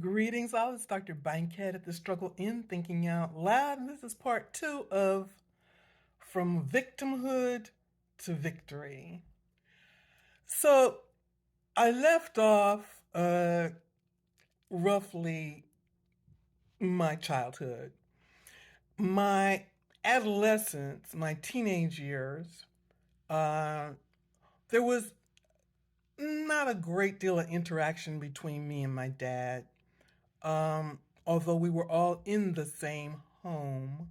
Greetings, all. It's Dr. Bankhead at the Struggle in Thinking Out Loud, and this is part two of From Victimhood to Victory. So I left off roughly my childhood, my adolescence, my teenage years. Uh, there was not a great deal of interaction between me and my dad, although we were all in the same home.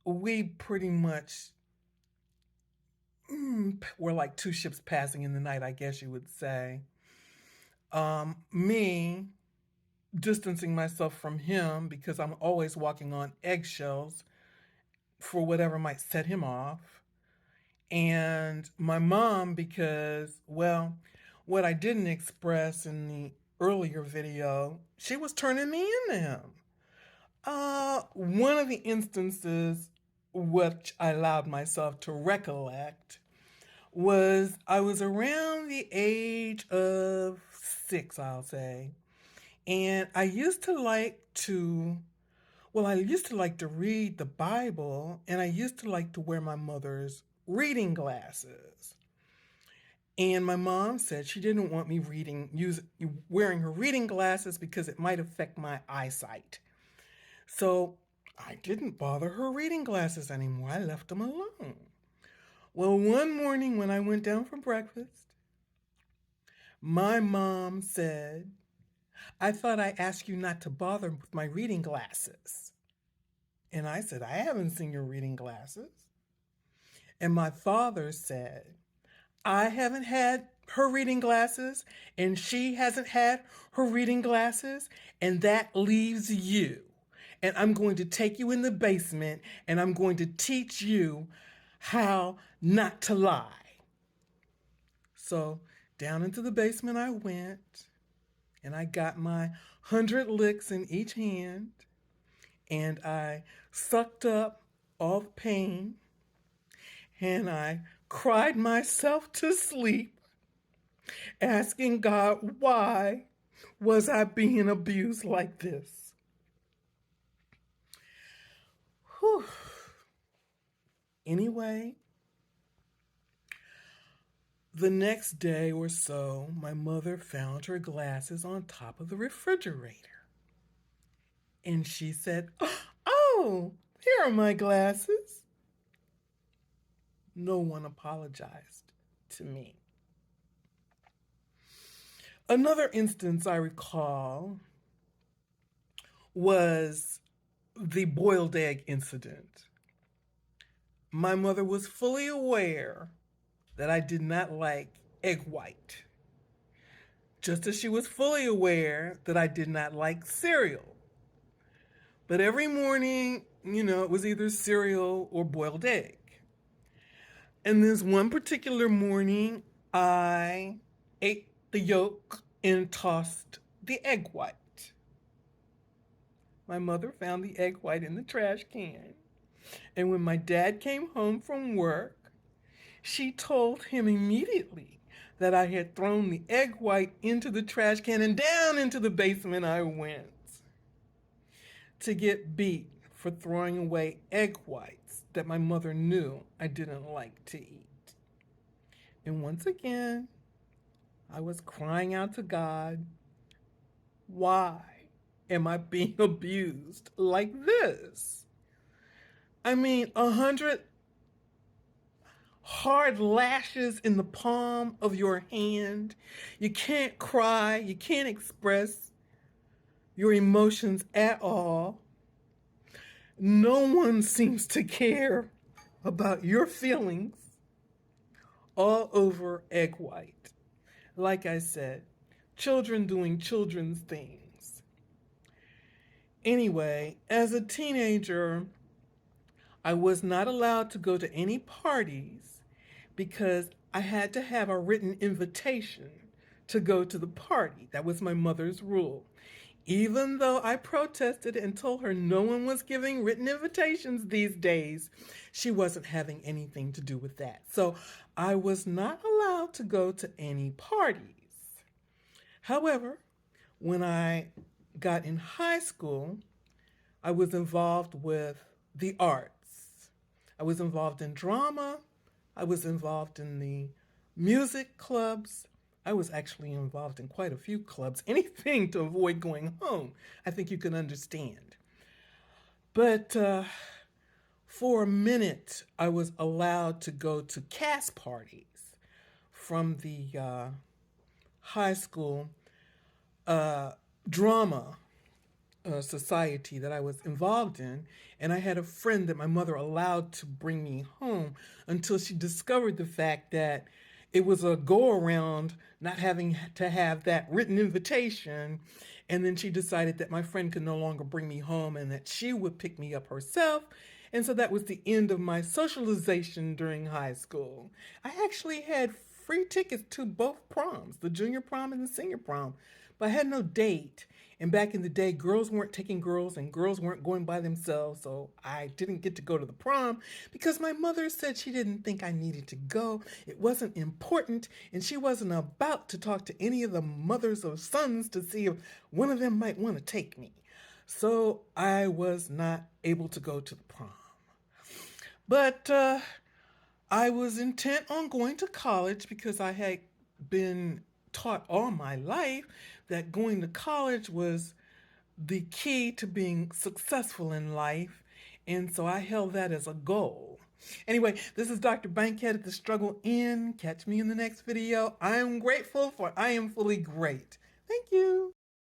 We pretty much were like two ships passing in the night, I guess you would say. Me distancing myself from him because I'm always walking on eggshells for whatever might set him off. And my mom because, well, what I didn't express in the earlier video, she was turning me into him. One of the instances which I allowed myself to recollect was I was around the age of 6, I'll say. And I used to like to read the Bible, and I used to like to wear my mother's reading glasses. And my mom said she didn't want me wearing her reading glasses because it might affect my eyesight. So I didn't bother her reading glasses anymore. I left them alone. Well, one morning when I went down for breakfast, my mom said, "I thought I asked you not to bother with my reading glasses." And I said, "I haven't seen your reading glasses." And my father said, "I haven't had her reading glasses, and she hasn't had her reading glasses, and that leaves you. And I'm going to take you in the basement, and I'm going to teach you how not to lie." So down into the basement I went, and I got my 100 licks in each hand, and I sucked up all the pain, and I cried myself to sleep, asking God, why was I being abused like this? Whew. Anyway, the next day or so, my mother found her glasses on top of the refrigerator. And she said, "Oh, here are my glasses." No one apologized to me. Another instance I recall was the boiled egg incident. My mother was fully aware that I did not like egg white, just as she was fully aware that I did not like cereal. But every morning, it was either cereal or boiled egg. And this one particular morning, I ate the yolk and tossed the egg white. My mother found the egg white in the trash can. And when my dad came home from work, she told him immediately that I had thrown the egg white into the trash can, and down into the basement I went to get beat for throwing away egg whites that my mother knew I didn't like to eat. And once again, I was crying out to God, why am I being abused like this? I mean, 100 hard lashes in the palm of your hand. You can't cry. You can't express your emotions at all. No one seems to care about your feelings, all over egg white. Like I said, children doing children's things. Anyway, as a teenager, I was not allowed to go to any parties because I had to have a written invitation to go to the party. That was my mother's rule. Even though I protested and told her no one was giving written invitations these days, she wasn't having anything to do with that. So I was not allowed to go to any parties. However, When I got in high school, I was involved with the arts. I was involved in drama. I was involved in the music clubs. I was actually involved in quite a few clubs, anything to avoid going home. I think you can understand. But for a minute, I was allowed to go to cast parties from the high school uh, drama society that I was involved in, and I had a friend that my mother allowed to bring me home until she discovered the fact that it was a go around not having to have that written invitation. And then she decided that my friend could no longer bring me home and that she would pick me up herself. And so that was the end of my socialization during high school. I actually had free tickets to both proms, the junior prom and the senior prom, but I had no date. And back in the day, girls weren't taking girls and girls weren't going by themselves. So I didn't get to go to the prom because my mother said she didn't think I needed to go. It wasn't important. And she wasn't about to talk to any of the mothers of sons to see if one of them might want to take me. So I was not able to go to the prom. But I was intent on going to college because I had been taught all my life that going to college was the key to being successful in life. And so I held that as a goal. Anyway, this is Dr. Bankhead at the Struggle Inn. Catch me in the next video. I am grateful for I am fully great. Thank you.